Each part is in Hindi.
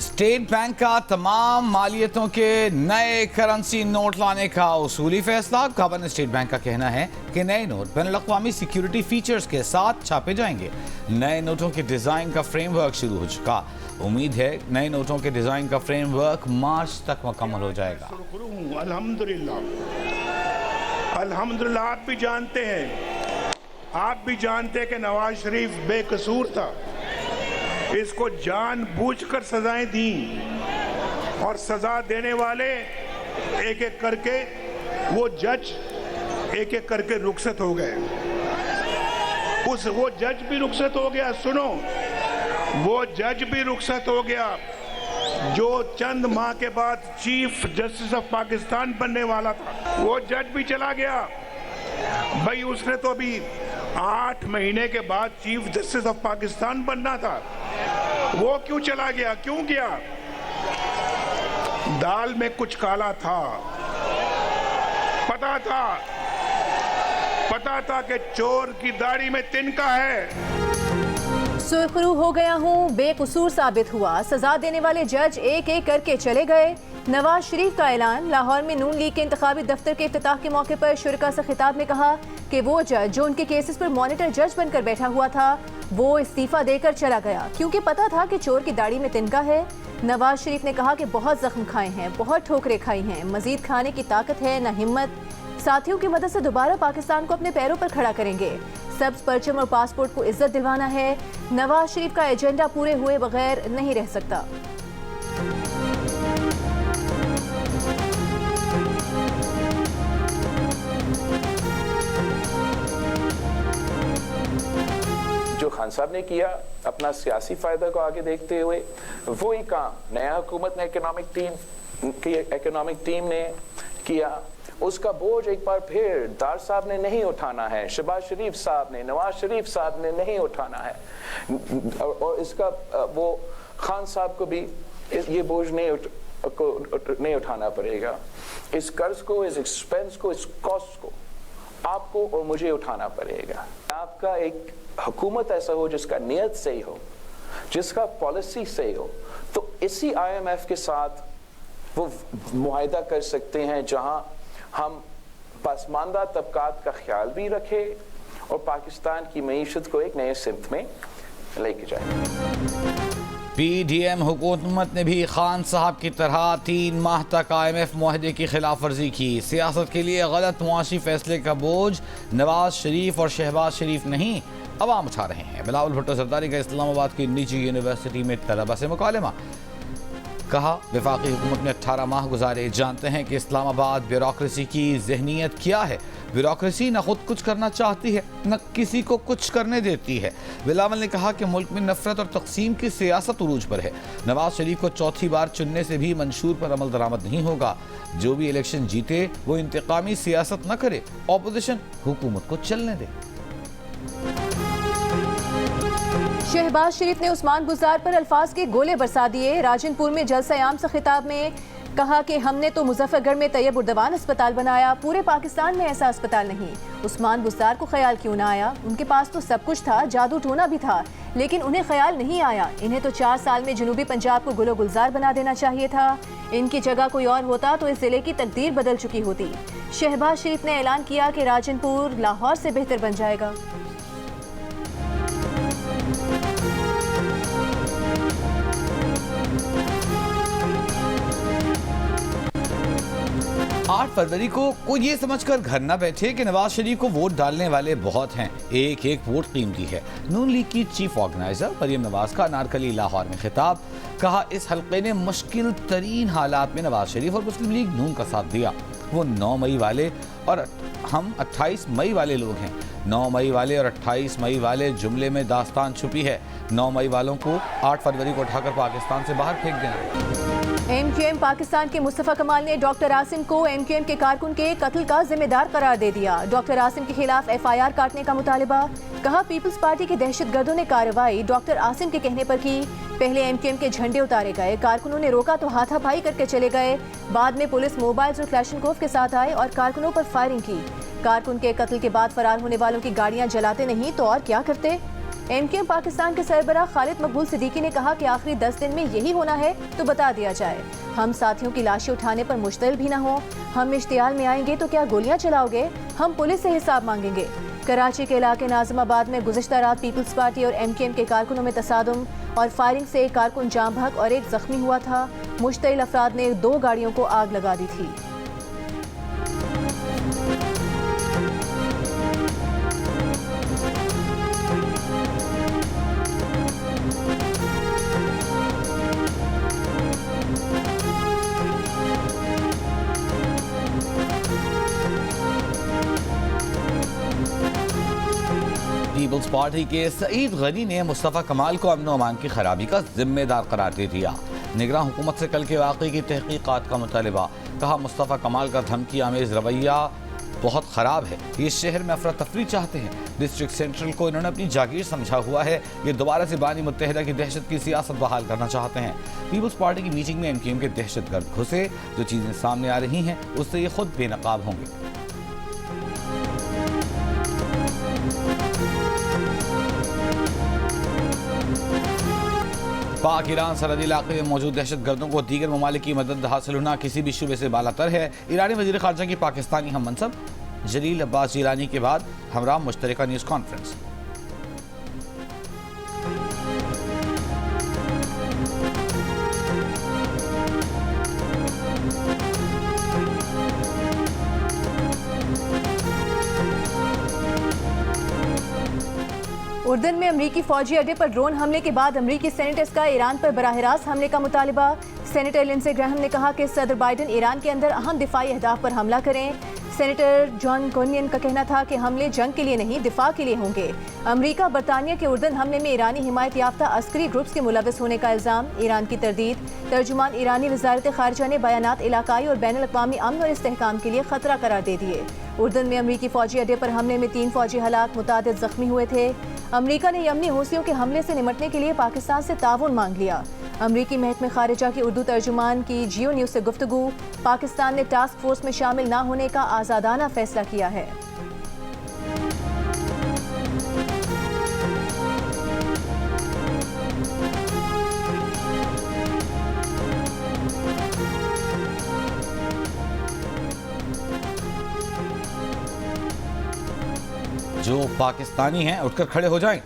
स्टेट बैंक का तमाम मालियतों के नए करेंसी नोट लाने का उसूली फैसला। गवर्नर स्टेट बैंक का कहना है कि नए नोट बैनुल-अक़वामी सिक्योरिटी फीचर्स के साथ छापे जाएंगे। नए नोटों के डिजाइन का फ्रेमवर्क शुरू हो चुका। उम्मीद है नए नोटों के डिजाइन का फ्रेमवर्क मार्च तक मुकम्मल हो जाएगा। अल्हम्दुलिल्लाह आप भी जानते हैं कि नवाज शरीफ बेकसूर था। इसको जानबूझकर सजाएं दी और सजा देने वाले एक एक करके वो जज एक एक करके रुखसत हो गए। वो जज भी रुखसत हो गया। सुनो, वो जज भी रुखसत हो गया जो चंद माह के बाद चीफ जस्टिस ऑफ पाकिस्तान बनने वाला था। वो जज भी चला गया। भाई उसने तो अभी 8 महीने के बाद चीफ जस्टिस ऑफ पाकिस्तान बनना था। वो क्यों चला गया? क्यों गया? दाल में कुछ काला था। पता था कि चोर की दाढ़ी में तिनका है। सुरखरू हो गया हूँ, बेकसूर साबित हुआ। सजा देने वाले जज एक एक करके चले गए। नवाज शरीफ का ऐलान। लाहौर में नून लीग के इंतखाबी दफ्तर के इफ्तिताह के मौके पर शुरका से खिताब में कहा कि वो जज जो उनके केसेस पर मॉनिटर जज बनकर बैठा हुआ था वो इस्तीफा देकर चला गया क्योंकि पता था कि चोर की दाढ़ी में तिनका है। नवाज शरीफ ने कहा कि बहुत जख्म खाए हैं, बहुत ठोकरें खाई हैं, मजीद खाने की ताकत है न हिम्मत। साथियों की मदद से दोबारा पाकिस्तान को अपने पैरों पर खड़ा करेंगे। सब्ज परचम और पासपोर्ट को इज्जत दिलवाना है। नवाज शरीफ का एजेंडा पूरे हुए बगैर नहीं रह सकता। जो खान साहब ने किया अपना सियासी फायदा को आगे देखते हुए, वो ही काम नया हुकूमत ने इकोनॉमिक टीम ने किया। उसका बोझ एक बार फिर दार साहब ने नहीं उठाना है, शहबाज शरीफ साहब ने, नवाज शरीफ साहब ने नहीं उठाना है। और इसका वो खान साहब को भी ये बोझ नहीं उठाना पड़ेगा। इस कर्ज को, इस एक्सपेंस को, इस कॉस्ट को आपको और मुझे उठाना पड़ेगा। आपका एक हुकूमत ऐसा हो जिसका नियत सही हो, जिसका पॉलिसी सही हो, तो इसी IMF के साथ वो मुआहिदा कर सकते हैं जहां हम पसमानदा तबकात का ख्याल भी रखें और पाकिस्तान की मईशत को एक नए सिमत में लेके जाए। PDM हुकूमत ने भी खान साहब की तरह 3 माह तक IMF मुआहदे की खिलाफ वर्जी की। सियासत के लिए गलत मुआशी फैसले का बोझ नवाज शरीफ और शहबाज शरीफ नहीं अवाम उठा रहे हैं। बिलावल भुट्टो सरदारी का इस्लामाबाद की निजी यूनिवर्सिटी में तलबा से मुकालमा। कहा वफाकी हुकूमत ने 18 माह गुजारे, जानते हैं कि इस्लामाबाद ब्यूरोक्रेसी की जहनीत क्या है। ब्यूरोक्रेसी न खुद कुछ करना चाहती है न किसी को कुछ करने देती है। बिलावल ने कहा कि मुल्क में नफरत और तकसीम की सियासत उरूज पर है। नवाज शरीफ को चौथी बार चुनने से भी मंशूर पर अमल दरामद नहीं होगा। जो भी इलेक्शन जीते वो इंतकामी सियासत न करे, ऑपोजिशन हुकूमत को चलने दे। शहबाज शरीफ ने उस्मान गुजार पर अल्फाज के गोले बरसा दिए। राजनपुर में जलसा-ए-आम से खिताब में कहा कि हमने तो मुजफ्फरगढ़ में तैयब उर्दवान अस्पताल बनाया, पूरे पाकिस्तान में ऐसा अस्पताल नहीं। उस्मान गुजार को ख्याल क्यों ना आया? उनके पास तो सब कुछ था, जादू टोना भी था, लेकिन उन्हें ख्याल नहीं आया। इन्हें तो 4 साल में जनूबी पंजाब को गुलो गुलजार बना देना चाहिए था। इनकी जगह कोई और होता तो इस जिले की तकदीर बदल चुकी होती। शहबाज शरीफ ने ऐलान किया कि राजनपुर लाहौर से बेहतर बन जाएगा। 8 फरवरी को ये समझकर घर न बैठे कि नवाज शरीफ को वोट डालने वाले बहुत हैं। एक एक वोट कीमती है। नून लीग की चीफ ऑर्गेनाइजर मरियम नवाज का अनारकली लाहौर में खिताब। कहा इस हल्के ने मुश्किल तरीन हालात में नवाज शरीफ और मुस्लिम लीग नून का साथ दिया। वो 9 मई वाले और हम 28 मई वाले लोग हैं। 9 मई वाले और 28 मई वाले जुमले में दास्तान छुपी है। 9 मई वालों को 8 फरवरी को उठाकर पाकिस्तान से बाहर फेंक देना। MQM पाकिस्तान के मुस्तफा कमाल ने डॉक्टर आसिम को MQM के कारकुन के कत्ल का जिम्मेदार करार दे दिया। डॉक्टर आसिम के खिलाफ FIR काटने का मुतालिबा। कहा पीपल्स पार्टी के दहशतगर्दों ने कार्रवाई डॉक्टर आसिम के कहने पर की। पहले MQM के झंडे उतारे गए, कारकुनों ने रोका तो हाथापाई करके चले गए। बाद में पुलिस मोबाइल्स और क्लैशनकोफ के साथ आए और कारकुनों पर फायरिंग की। कारकुन के कत्ल के बाद फरार होने वालों की गाड़ियां जलाते नहीं तो और क्या करते। MQM पाकिस्तान के सरबराह खालिद मकबूल सिद्दीकी ने कहा कि आखिरी 10 दिन में यही होना है तो बता दिया जाए। हम साथियों की लाशें उठाने पर मुश्तइल भी न हो। हम इश्तियाल में आएंगे तो क्या गोलियां चलाओगे? हम पुलिस से हिसाब मांगेंगे। कराची के इलाके नाजिमाबाद में गुज़िश्ता रात पीपल्स पार्टी और MQM के कारकुनों में तसादुम और फायरिंग से एक कारकुन जाम बहक और एक जख्मी हुआ था। मुश्तइल अफराद ने 2 गाड़ियों को आग लगा दी थी। पीपल्स पार्टी के सईद गनी ने मुस्तफ़ा कमाल को अमन व अमान की खराबी का जिम्मेदार करार दे दिया। निगरान हुकूमत से कल के वाक़े की तहकीकात का मुतालबा। कहा मुस्तफ़ा कमाल का धमकी आमेज़ रवैया बहुत ख़राब है। ये शहर में अफरा तफरी चाहते हैं। डिस्ट्रिक्ट सेंट्रल को इन्होंने अपनी जागीर समझा हुआ है। ये दोबारा से बानी मुत्तहिदा की दहशत की सियासत बहाल करना चाहते हैं। पीपल्स पार्टी की मीटिंग में MQM के दहशतगर्द घुसे। जो चीज़ें सामने आ रही हैं उससे ये खुद बेनकाब होंगे। पाक ईरान सरहदी इलाके में मौजूद दहशतगर्दों को दीगर ममालिक की मदद हासिल होना किसी भी शुबे से बालातर है। ईरानी वज़ीर ख़ारजा की पाकिस्तानी हम मनसब जलील अब्बास ईरानी के बाद हमरा मुश्तरका न्यूज़ कॉन्फ्रेंस। उर्दन में अमरीकी फौजी अड्डे पर ड्रोन हमले के बाद अमरीकी सेनेटर्स का ईरान पर बराह रास्त हमले का मुतालबा। सेनेटर लिंडसे ग्राहम ने कहा कि सदर बाइडन ईरान के अंदर अहम दिफाई अहदाफ पर हमला करें। सेनेटर जॉन कोनियन का कहना था कि हमले जंग के लिए नहीं दिफा के लिए होंगे। अमरीका बरतानिया के उर्दन हमले में ईरानी हिमायत याफ्ता अस्करी ग्रुप्स के मुलविस होने का इल्ज़ाम। ईरान की तरदीद। तर्जुमान ईरानी वज़ारत ख़ारिजा ने बयानात इलाकाई और बैनुल अक़वामी अमन और इस्तेहकाम के लिए खतरा करार दे दिए। उर्दन में अमरीकी फौजी अड्डे पर हमले में 3 फौजी हलाक, मुतादिद जख्मी हुए थे। अमरीका ने यमनी हौसियों के हमले से निमटने के लिए पाकिस्तान से ताउन मांग लिया। अमरीकी महकमे खारिजा की उर्दू तर्जुमान की जियो न्यूज़ से गुफ्तगू। पाकिस्तान ने टास्क फोर्स में शामिल न होने का आज़ादाना फैसला किया है। जो पाकिस्तानी हैं उठकर खड़े हो जाएं।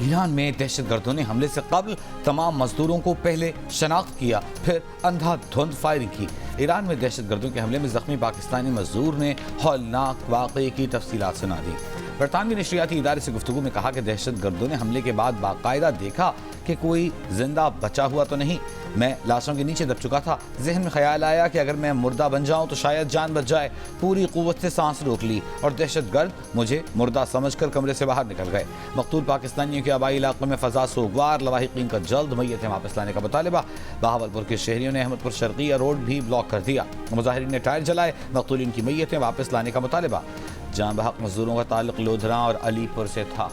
ईरान में दहशतगर्दों ने हमले से कबल तमाम मजदूरों को पहले शनाख्त किया, फिर अंधाधुंध फायरिंग की। ईरान में दहशतगर्दों के हमले में जख्मी पाकिस्तानी मजदूर ने हौलनाक वाक़े की तफसीलात सुना दी। बरतानवी नशरियाती इदारे से गुफ्तगू में कहा कि दहशतगर्दों ने हमले के बाद बाकायदा देखा कि कोई जिंदा बचा हुआ तो नहीं। मैं लाशों के नीचे दब चुका था। जहन में ख्याल आया कि अगर मैं मुर्दा बन जाऊं तो शायद जान बच जाए। पूरी कुव्वत से सांस रोक ली और दहशतगर्द मुझे मुर्दा समझकर कमरे से बाहर निकल गए। मकतूल पाकिस्तानियों के आबाई इलाकों में फजा सोगवार। लवाहिकीन का जल्द मैयतें वापस लाने का मुतालबा। बहावलपुर के शहरियों ने अहमदपुर शर्किया रोड भी ब्लॉक कर दिया। मुजाहिरीन ने टायर जलाए। मकतूलिन की मैयतें वापस लाने का मुतालबा। जाम बहक मजदूरों का ताल्लुक लोधरा और अलीपुर से था।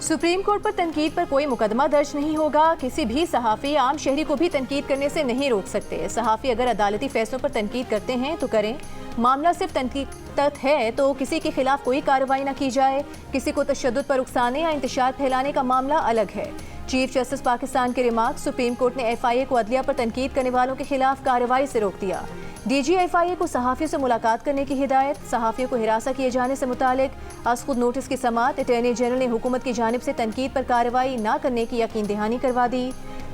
सुप्रीम कोर्ट पर तनकीद पर कोई मुकदमा दर्ज नहीं होगा। किसी भी सहाफ़ी आम शहरी को भी तनकीद करने से नहीं रोक सकते। सहाफ़ी अगर अदालती फैसलों पर तनकीद करते हैं तो करें। मामला सिर्फ तनकीद तक है तो किसी के खिलाफ कोई कार्रवाई न की जाए। किसी को तशद्दुद पर उकसाने या इंतशार फैलाने का मामला अलग है। चीफ जस्टिस पाकिस्तान के रिमार्क। सुप्रीम कोर्ट ने FIA को अदलिया पर तनकीद करने वालों के खिलाफ कार्रवाई से रोक दिया। DG FIA को सहाफ़ियों से मुलाकात करने की हिदायत। सहाफ़ियों को हिरासा किए जाने से मुतालिक अज़ खुद नोटिस की समाअत। अटॉर्नी जनरल ने हुकूमत की जानिब से तनकीद पर कार्रवाई न करने की यकीन दहानी करवा दी।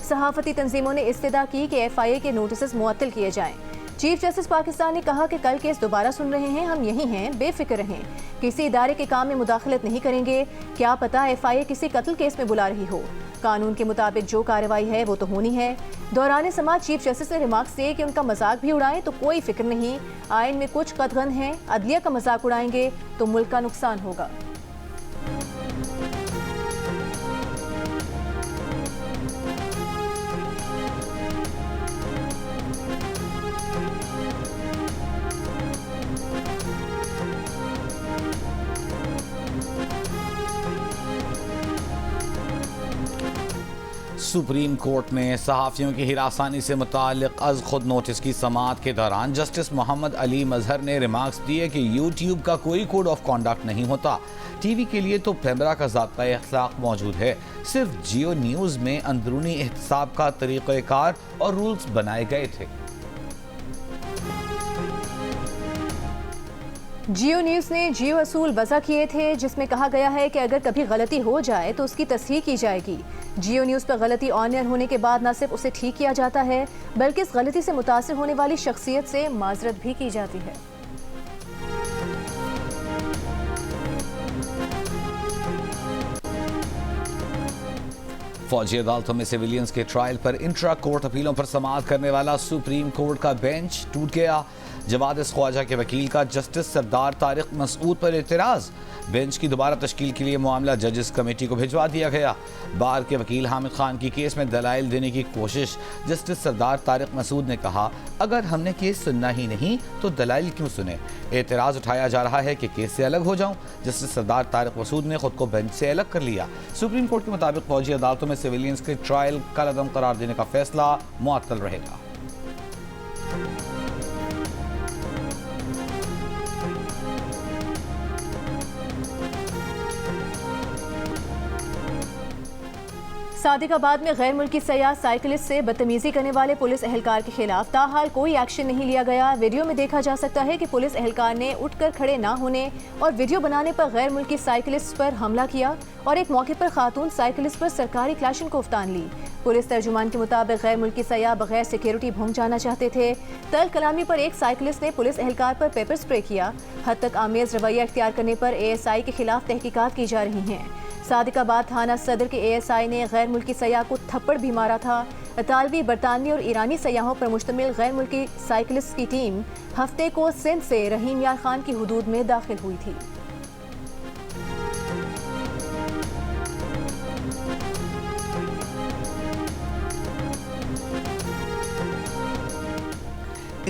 सहाफ़ती तंजीमों ने इस्तदा की कि FIA के नोटिस मुअत्तल किए जाएँ। चीफ जस्टिस पाकिस्तान ने कहा कि कल केस दोबारा सुन रहे हैं, हम यही हैं, बेफिक्र रहें। किसी इदारे के काम में मुदाखलत नहीं करेंगे। क्या पता FIA किसी कत्ल केस में बुला रही हो। कानून के मुताबिक जो कार्रवाई है वो तो होनी है। दौरान समाज चीफ जस्टिस ने रिमार्क्स दिए कि उनका मजाक भी उड़ाएं तो कोई फिक्र नहीं। आइन में कुछ कदगन है, अदलिया का मजाक उड़ाएंगे तो मुल्क का नुकसान होगा। सुप्रीम कोर्ट में सहाफ़ियों की हिरासानी से मुताल्लिक़ अज़ खुद नोटिस की समाअत के दौरान जस्टिस मोहम्मद अली मजहर ने रिमार्क्स दिए कि यूट्यूब का कोई कोड ऑफ कॉन्डक्ट नहीं होता। टीवी के लिए तो पैमरा का ज़ाब्ता अखलाक मौजूद है, सिर्फ जियो न्यूज़ में अंदरूनी एहतसाब का तरीक़ाकार और रूल्स बनाए गए थे। जियो न्यूज़ ने जियो असूल वज़ा किए थे, जिसमें कहा गया है कि अगर कभी गलती हो जाए तो उसकी तस्हीह की जाएगी। जियो न्यूज़ पर गलती ऑन एयर होने के बाद न सिर्फ उसे ठीक किया जाता है, बल्कि इस गलती से मुतासिर होने वाली शख्सियत से माजरत भी की जाती है। फौजी अदालतों में सिविलियंस के ट्रायल पर इंट्रा कोर्ट अपीलों पर समाअत करने वाला सुप्रीम कोर्ट का बेंच टूट गया। जवाद ख्वाजा के वकील का जस्टिस सरदार तारिक मसूद पर एतराज़। बेंच की दोबारा तश्कील के लिए मामला जजेस कमेटी को भिजवा दिया गया। बार के वकील हामिद खान की केस में दलाइल देने की कोशिश। जस्टिस सरदार तारिक मसूद ने कहा, अगर हमने केस सुनना ही नहीं तो दलाइल क्यों सुने। एतराज़ उठाया जा रहा है कि केस से अलग हो जाऊं। जस्टिस सरदार तारिक मसूद ने खुद को बेंच से अलग कर लिया। सुप्रीम कोर्ट के मुताबिक फौजी अदालतों में सिविलियंस के ट्रायल कलअदम करार देने का फैसला मुअत्तल रहेगा। सादिकाबाद में गैर मुल्की सयाह साइकिलिस्ट से बदतमीजी करने वाले पुलिस एहलकार के खिलाफ ताहाल कोई एक्शन नहीं लिया गया। वीडियो में देखा जा सकता है कि पुलिस एहलकार ने उठकर खड़े ना होने और वीडियो बनाने पर गैर मुल्की साइकिलिस्ट पर हमला किया और एक मौके पर खातून साइकिलिस्ट पर सरकारी क्लाशनकोफ तान ली। पुलिस तर्जुमान के मुताबिक गैर मुल्की सयाह बगैर सिक्योरिटी भोंग जाना चाहते थे। तल कलामी पर एक साइकिलिस्ट ने पुलिस एहलकार पर पेपर स्प्रे किया। हद तक आमेज रवैया इख्तियार करने पर ASI के खिलाफ तहकीकात की जा रही हैं। सादिकाबाद थाना सदर के ASI ने गैर मुल्की सयाह को थप्पड़ भी मारा था। इतालवी, बरतानवी और ईरानी सयाहों पर मुश्तमिल गैर मुल्की साइकिलिस्ट की टीम हफ्ते को सिंध से रहीम यार खान की हुदूद में दाखिल हुई थी।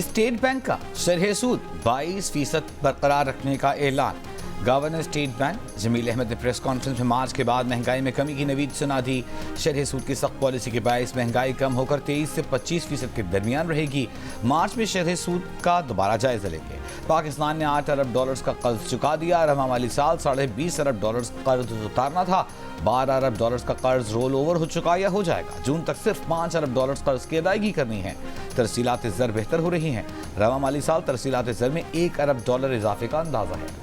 स्टेट बैंक का शरह सूद 22% बरकरार रखने का ऐलान। Governor state bank Jameel Ahmed ने प्रेस कॉन्फ्रेंस में मार्च के बाद महंगाई में कमी की नवीद सुना दी। शरह सूद की सख्त पॉलिसी के बायस महंगाई कम होकर 23 से 25% के दरमियान रहेगी। मार्च में शरह सूद का दोबारा जायजा लेंगे। पाकिस्तान ने $8 अरब का कर्ज चुका दिया। रवा माली साल $20.5 अरब कर्ज उतारना था। $12 अरब का कर्ज रोल ओवर हो चुका या हो जाएगा। जून तक सिर्फ $5 अरब कर्ज की अदायगी करनी है। तरसीलात ज़र बेहतर हो रही हैं। रवा माली साल तरसीलात ज़र में $1 अरब इजाफे का अंदाजा है।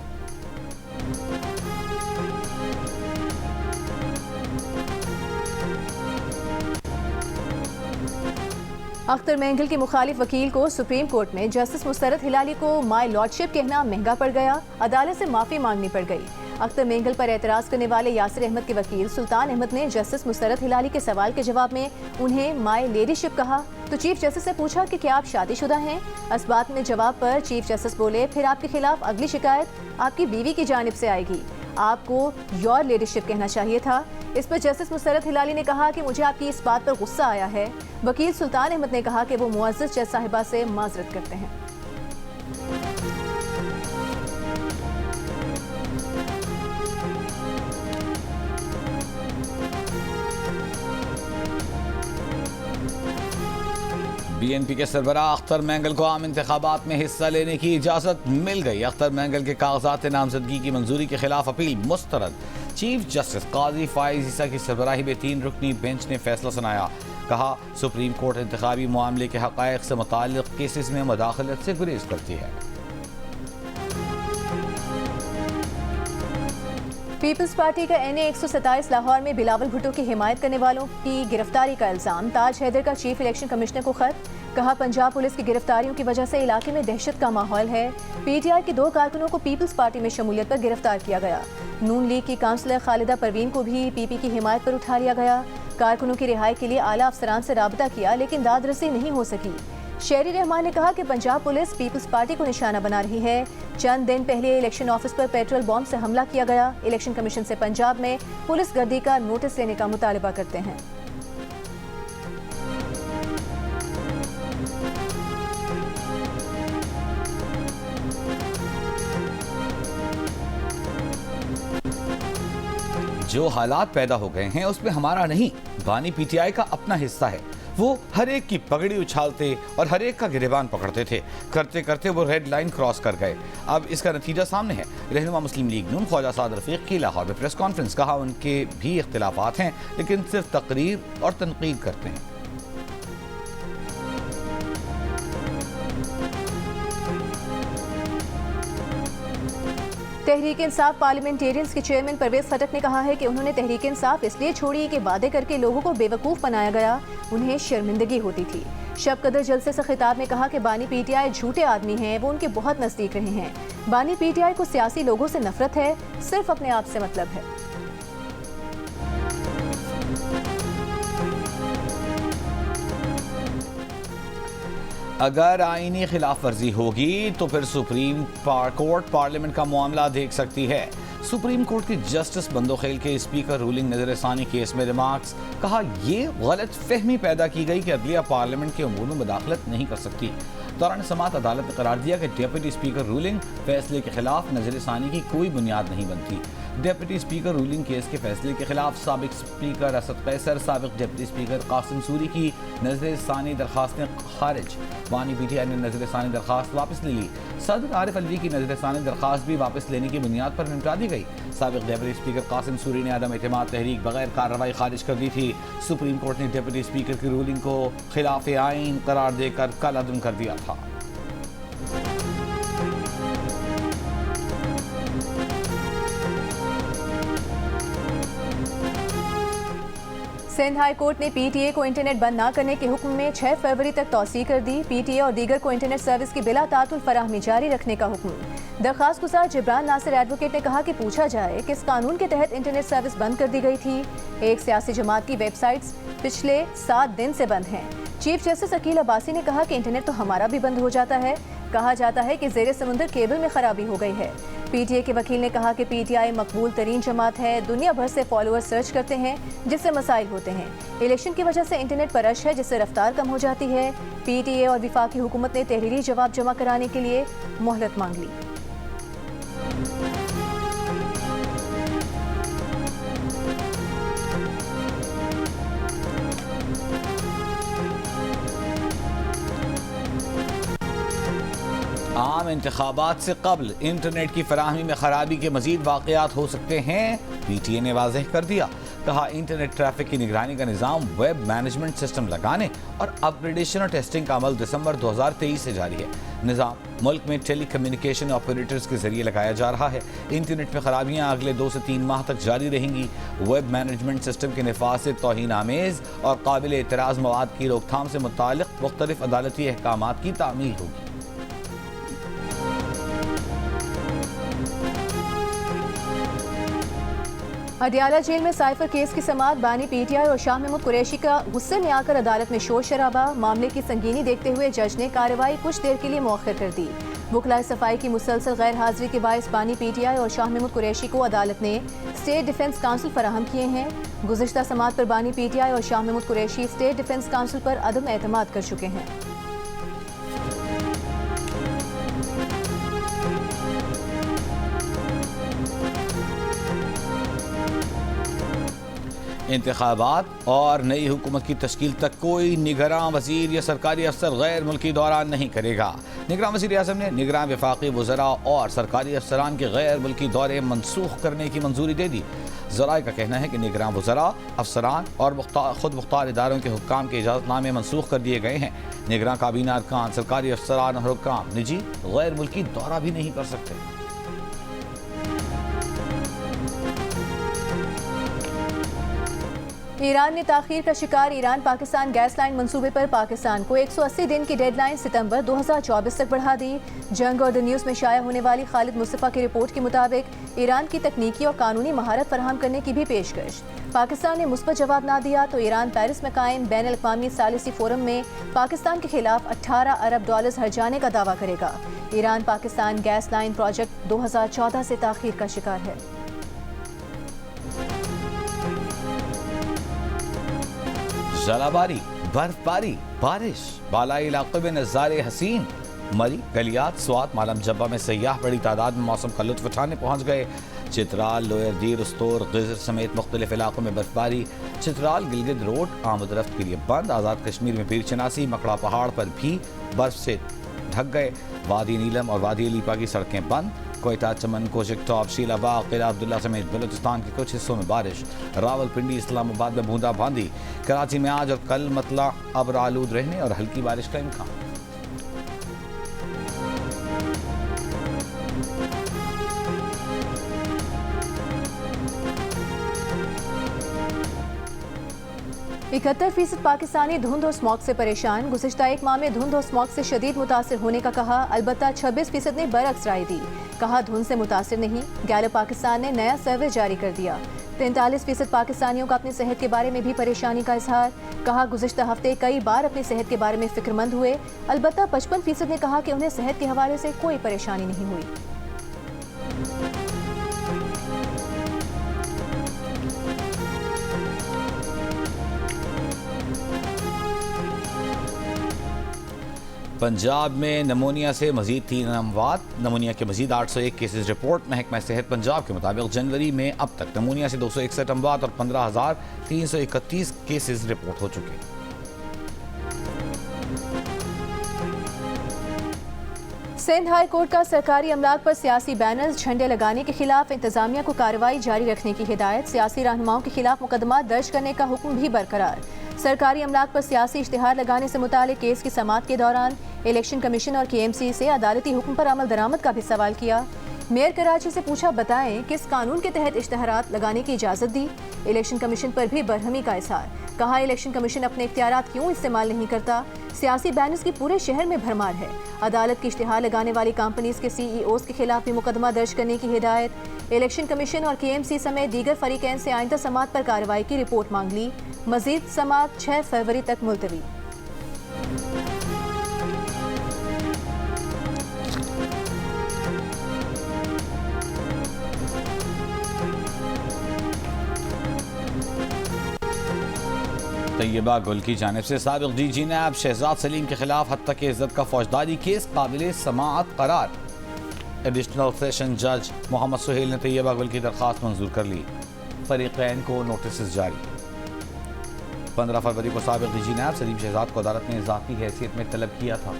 अख्तर मेंगल के मुखालिफ वकील को सुप्रीम कोर्ट में जस्टिस मुस्तरद हिलाली को माय लॉर्डशिप कहना महंगा पड़ गया। अदालत से माफी मांगनी पड़ गई। अख्तर मेंगल पर एतराज़ करने वाले यासिर अहमद के वकील सुल्तान अहमद ने जस्टिस मुस्तरद हिलाली के सवाल के जवाब में उन्हें माय लेडीशिप कहा तो चीफ जस्टिस से पूछा कि क्या आप शादीशुदा हैं। इस बात में जवाब पर चीफ जस्टिस बोले, फिर आपके खिलाफ अगली शिकायत आपकी बीवी की जानिब से आएगी। आपको योर लेडीशिप कहना चाहिए था। इस पर जस्टिस मुस्तरद हिलाली ने कहा कि मुझे आपकी इस बात पर गुस्सा आया है। वकील सुल्तान अहमद ने कहा कि वो मुअज़्ज़ज़ जज साहिबा से माजरत करते हैं। BNP के सरबराह अख्तर मेंगल को आम इंतखाबात में हिस्सा लेने की इजाज़त मिल गई। अख्तर मेंगल के कागजात नामजदगी की मंजूरी के खिलाफ अपील मुस्तरद। चीफ जस्टिस काजी फाइज ईसा की सरबराही में 3 रुकनी बेंच ने फैसला सुनाया। कहा, सुप्रीम कोर्ट इंतखाबी मामले के हक़ाइक़ से मुताल्लिक़ केसेस में मुदाखलत से गुरेज करती है। पीपल्स पार्टी का NA 127 लाहौर में बिलावल भुट्टो की हिमायत करने वालों की गिरफ्तारी का इल्जाम। ताज हैदर का चीफ इलेक्शन कमिश्नर को खत। कहा, पंजाब पुलिस की गिरफ्तारियों की वजह से इलाके में दहशत का माहौल है। PTI के 2 कारकुनों को पीपल्स पार्टी में शमूलियत पर गिरफ्तार किया गया। नून लीग की काउंसलर खालिदा परवीन को भी PP की हिमायत पर उठा लिया गया। कारकुनों की रिहाई के लिए आला अफसरान से राबता किया लेकिन दाद रसी नहीं हो सकी। शेरी रहमान ने कहा कि पंजाब पुलिस पीपल्स पार्टी को निशाना बना रही है। चंद दिन पहले इलेक्शन ऑफिस पर पेट्रोल बॉम्ब से हमला किया गया। इलेक्शन कमीशन से पंजाब में पुलिस गर्दी का नोटिस लेने का मुतालबा करते हैं। जो हालात पैदा हो गए हैं उसमें हमारा नहीं, बानी पीटीआई का अपना हिस्सा है। वो हर एक की पगड़ी उछालते और हर एक का गिरेबान पकड़ते थे। करते करते वो रेड लाइन क्रॉस कर गए। अब इसका नतीजा सामने है। रहनुमा मुस्लिम लीग नून ख्वाजा साद रफीक की लाहौर में प्रेस कॉन्फ्रेंस। कहा उनके भी इख्तिलाफात हैं, लेकिन सिर्फ तकरीर और तनकीद करते हैं। तहरीक इंसाफ पार्लियामेंटेरियंस के चेयरमैन परवेज खटक ने कहा है कि उन्होंने तहरीक इंसाफ इसलिए छोड़ी कि वादे करके लोगों को बेवकूफ़ बनाया गया, उन्हें शर्मिंदगी होती थी। शब कदर जलसे से खिताब में कहा कि बानी पीटीआई झूठे आदमी हैं, वो उनके बहुत नज़दीक रहे हैं। बानी पीटीआई को सियासी लोगों से नफरत है, सिर्फ अपने आप से मतलब है। अगर आईनी खिलाफ वर्जी होगी तो फिर सुप्रीम कोर्ट पार्लियामेंट का मामला देख सकती है। सुप्रीम कोर्ट के जस्टिस बंदोखेल के स्पीकर रूलिंग नजरसानी केस में रिमार्क्स। कहा यह गलत फहमी पैदा की गई कि अदलिया पार्लियामेंट के उमूर में मुदाखलत नहीं कर सकती। दौरान समाअत अदालत ने करार दिया कि डिप्टी स्पीकर रूलिंग फैसले के खिलाफ नजरसानी की कोई बुनियाद नहीं बनती। डिप्टी स्पीकर रूलिंग केस के फैसले के खिलाफ साबिक स्पीकर असद कैसर, साबिक डिप्टी स्पीकर कासिम सूरी की नजरसानी दरखास्तें खारिज। बानी पीटीआई ने नजरसानी दरखास्त वापस ले ली। सदर आरिफ अलवी की नजरसानी दरखास्त भी वापस लेने की बुनियाद पर निपटा दी गई। साबिक डिप्टी स्पीकर कासिम सूरी ने अदम एतमाद तहरीक बगैर कार्रवाई खारिज कर दी थी। सुप्रीम कोर्ट ने डिप्टी स्पीकर की रूलिंग को खिलाफ आईन करार देकर कल अदम कर दिया था। सिंध हाई कोर्ट ने पीटीए को इंटरनेट बंद न करने के हुक्म में 6 फरवरी तक तौसीह कर दी। पीटीए और दीगर को इंटरनेट सर्विस की बिला तातुल फराहमी जारी रखने का हुक्म। दरखास्त गुजार जिब्रान नासिर एडवोकेट ने कहा कि पूछा जाए कि इस कानून के तहत इंटरनेट सर्विस बंद कर दी गई थी। एक सियासी जमात की वेबसाइट्स पिछले 7 दिन से बंद हैं। चीफ जस्टिस अकील अब्बासी ने कहा कि इंटरनेट तो हमारा भी बंद हो जाता है। कहा जाता है कि ज़ेरे समुंदर केबल में खराबी हो गई है। पीटीए के वकील ने कहा कि पीटीआई मकबूल तरीन जमात है, दुनिया भर से फॉलोअर्स सर्च करते हैं जिससे मसाइल होते हैं। इलेक्शन की वजह से इंटरनेट पर रश है जिससे रफ्तार कम हो जाती है। पीटीए और वफाकी हुकूमत ने तहरीरी जवाब जमा कराने के लिए मोहलत मांग ली। आम इंतखाबात से कबल इंटरनेट की फराहमी में खराबी के मजीद वाक़यात हो सकते हैं, पीटीए ने वाज़ेह कर दिया। कहा इंटरनेट ट्रैफिक की निगरानी का निज़ाम वेब मैनेजमेंट सिस्टम लगाने और अपग्रेडेशन और टेस्टिंग का अमल दिसंबर 2023 से जारी है। निज़ाम मुल्क में टेली कम्युनिकेशन ऑपरेटर्स के जरिए लगाया जा रहा है। इंटरनेट में खराबियाँ अगले 2 से 3 माह तक जारी रहेंगी। वेब मैनेजमेंट सिस्टम के नफाज से तौहीन आमेज़ और काबिल एतराज़ मवाद की रोकथाम से मुताल्लिक़ मुख्तलिफ अदालती अहकामात की तामील होगी। अडियाला जेल में साइफर केस की समाअत। बानी पीटीआई और शाह महमूद कुरैशी का गुस्से में आकर अदालत में शोर शराबा। मामले की संगीनी देखते हुए जज ने कार्रवाई कुछ देर के लिए मौखर कर दी। वकलाए सफाई की मुसलसल गैर हाजिरी के बायस बानी पीटीआई और शाह महमूद कुरैशी को अदालत ने स्टेट डिफेंस काउंसिल फराहम किए हैं। गुज़िश्ता समाअत पर बानी पीटीआई और Shah Mahmood Qureshi state defence council पर अदम एतमाद कर चुके हैं। इंतखाबात और नई हुकूमत की तश्कील तक कोई निगरान वजीर या सरकारी अफसर गैर मुल्की दौरा नहीं करेगा। निगरान वज़ीर आज़म ने निगरान वफाकी वज़रा और सरकारी अफसरान के गैर मुल्की दौरे मनसूख करने की मंजूरी दे दी। ज़राए का कहना है कि निगरान वज़रा, अफसरान और खुद मुख्तार इदारों के हुक्काम के इजाज़तनामे मनसूख कर दिए गए हैं। निगरान काबीना अरकान, सरकारी अफसरान और हुक्काम निजी गैर मुल्की दौरा भी नहीं कर सकते। ईरान ने ताखीर का शिकार ईरान पाकिस्तान गैस लाइन मंसूबे पर पाकिस्तान को 180 दिन की डेडलाइन सितंबर 2024 तक बढ़ा दी। जंग और द न्यूज़ में शाया होने वाली खालिद मुस्तफ़ा की रिपोर्ट के मुताबिक ईरान की तकनीकी और कानूनी महारत फराहम करने की भी पेशकश। पाकिस्तान ने मुस्बत जवाब ना दिया तो ईरान पेरिस में कायम बैनुल अक़वामी सालिसी फोरम में पाकिस्तान के खिलाफ 18 अरब डॉलर हर्जाने का दावा करेगा। Iran Pakistan gas line project 2014 से ताखीर का शिकार है। जलाबारी, बर्फबारी, बारिश, बालाई इलाकों में नज़ारे हसीन। मरी, गलियात, स्वात, मालम जब्बा में सयाह बड़ी तादाद में मौसम का लुत्फ उठाने पहुंच गए। चित्राल, लोयर दीर, उस्तोर, गिजर समेत मुख्तलिफ इलाकों में बर्फबारी। चित्राल गिलगित रोड आमद रफ्त के लिए बंद। आज़ाद कश्मीर में पीर चनासी, मकड़ा पहाड़ पर भी बर्फ से ढक गए। वादी नीलम और वादी लीपा की सड़कें बंद। कोयटा, चमन, कोशिक टॉप, शीलाबाग, किला अब्दुल्ला समेत बलूचिस्तान के कुछ हिस्सों में बारिश। रावलपिंडी, इस्लामाबाद में बूंदाबांदी। कराची में आज और कल मतला अब्र आलूद रहने और हल्की बारिश का इम्कान। इकहत्तर फीसद पाकिस्तानी धुंध और स्मॉग से परेशान। गुज़िश्ता एक माह में धुंध और स्मॉग से शदीद मुतासिर होने का कहा। अलबत्ता 26% ने बरअक्स राय दी। कहा धुंध से मुतासिर नहीं। गैलप पाकिस्तान ने नया सर्वे जारी कर दिया। 43% पाकिस्तानियों का अपनी सेहत के बारे में भी परेशानी का इजहार। कहा गुज़िश्ता हफ्ते कई बार अपनी सेहत के बारे में फिक्रमंद हुए। अलबत्ता 55% ने कहा कि उन्हें सेहत के हवाले से कोई परेशानी नहीं हुई। पंजाब में नमूनिया से मजीद 3 अमवात। नमूनिया के मजीद 801 केसेज रिपोर्ट। महकमा सेहत पंजाब के मुताबिक जनवरी में अब तक नमूनिया से 261 अमवात और 15,331 केसेज रिपोर्ट हो चुके। सिंध हाई कोर्ट का सरकारी अमलाक पर सियासी बैनर्स, झंडे लगाने के खिलाफ इंतजामिया को कार्रवाई जारी रखने की हिदायत। सियासी रहनुमाओं के खिलाफ मुकदमा दर्ज करने का हुक्म भी बरकरार। सरकारी अमलाक पर सियासी इश्तिहार लगाने से मुतालिक केस की समाअत के दौरान इलेक्शन कमीशन और KMC से अदालती हुक्म पर अमल दरामद का भी सवाल किया। मेयर कराची से पूछा, बताएं किस कानून के तहत इश्तिहारात लगाने की इजाज़त दी। इलेक्शन कमीशन पर भी बरहमी का इजहार। कहा इलेक्शन कमीशन अपने इख्तियारात क्यों इस्तेमाल नहीं करता। सियासी बैनर्स की पूरे शहर में भरमार है। अदालत की इश्तिहार लगाने वाली कंपनीज के CEOs के खिलाफ भी मुकदमा दर्ज करने की हिदायत। इलेक्शन कमीशन और KMC समेत दीगर फरीकैन से आइंदा समाअत पर कार्रवाई की रिपोर्ट मांग ली। मजीद समाअत 6 फरवरी तक मुलतवी। तैयबा गुल की जानिब से साबिक DG नैब शहजाद सलीम के खिलाफ हत्या के इज्जत का फौजदारी केस काबिल समाअत करार। एडिशनल सेशन जज मोहम्मद सुहेल ने तैयबा गुल की दरख्वास्त मंजूर कर ली। फरीकैन को नोटिस जारी। 15 फरवरी को साबिक DG नैब सलीम शहजाद को अदालत ने इजाफी हैसियत में तलब किया था।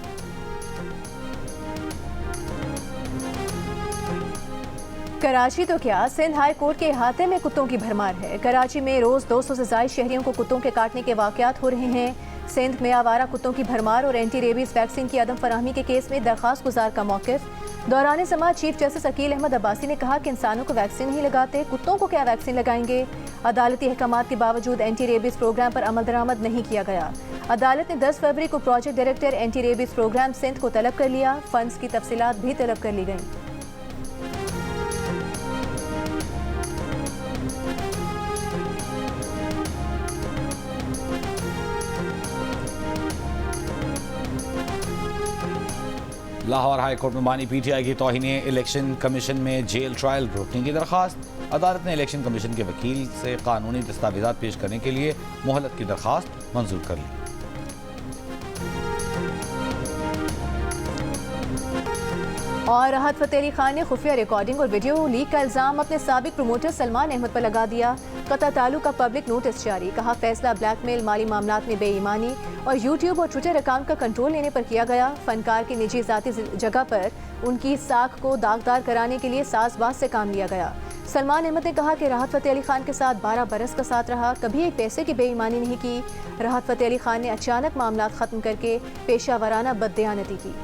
कराची तो क्या, सिंध हाई कोर्ट के अहाते में कुत्तों की भरमार है। कराची में रोज 200 से ज्यादा शहरियों को कुत्तों के काटने के वाकयात हो रहे हैं। सिंध में आवारा कुत्तों की भरमार और एंटी रेबीज वैक्सीन की अदम फराहमी के केस में दरखास्त गुजार का मौकिफ। दौरान समाअत चीफ जस्टिस अकील अहमद अब्बासी ने कहा कि इंसानों को वैक्सीन नहीं लगाते, कुत्तों को क्या वैक्सीन लगाएंगे। अदालती अहकामात के बावजूद एंटी रेबीज प्रोग्राम पर अमल दरामद नहीं किया गया। अदालत ने 10 फरवरी को project director anti rabies program Sindh को तलब कर लिया। फंड्स की तफसीलात भी तलब कर ली गई। लाहौर हाई कोर्ट में बानी PTI की तौहीने इलेक्शन कमीशन में जेल ट्रायल रोकने की दरखास्त। अदालत ने इलेक्शन कमीशन के वकील से कानूनी दस्तावेजात पेश करने के लिए मोहलत की दरखास्त मंजूर कर ली। और राहत फ़तेह अली खान ने खुफिया रिकॉर्डिंग और वीडियो लीक का इल्ज़ाम अपने साबिक प्रमोटर सलमान अहमद पर लगा दिया। कता ताल्लुक का पब्लिक नोटिस जारी। कहा फैसला ब्लैकमेल, माली मामलात में बेईमानी और YouTube और ट्विटर अकाउंट का कंट्रोल लेने पर किया गया। फनकार की निजी ज़ाती जगह पर उनकी साख को दागदार कराने के लिए साजबाज से काम लिया गया। सलमान अहमद ने कहा कि राहत फ़तेह अली खान के साथ 12 बरस का साथ रहा, कभी एक पैसे की बेईमानी नहीं की। राहत फ़तेह अली खान ने अचानक मामलात ख़त्म करके पेशा वराना बददियानती की।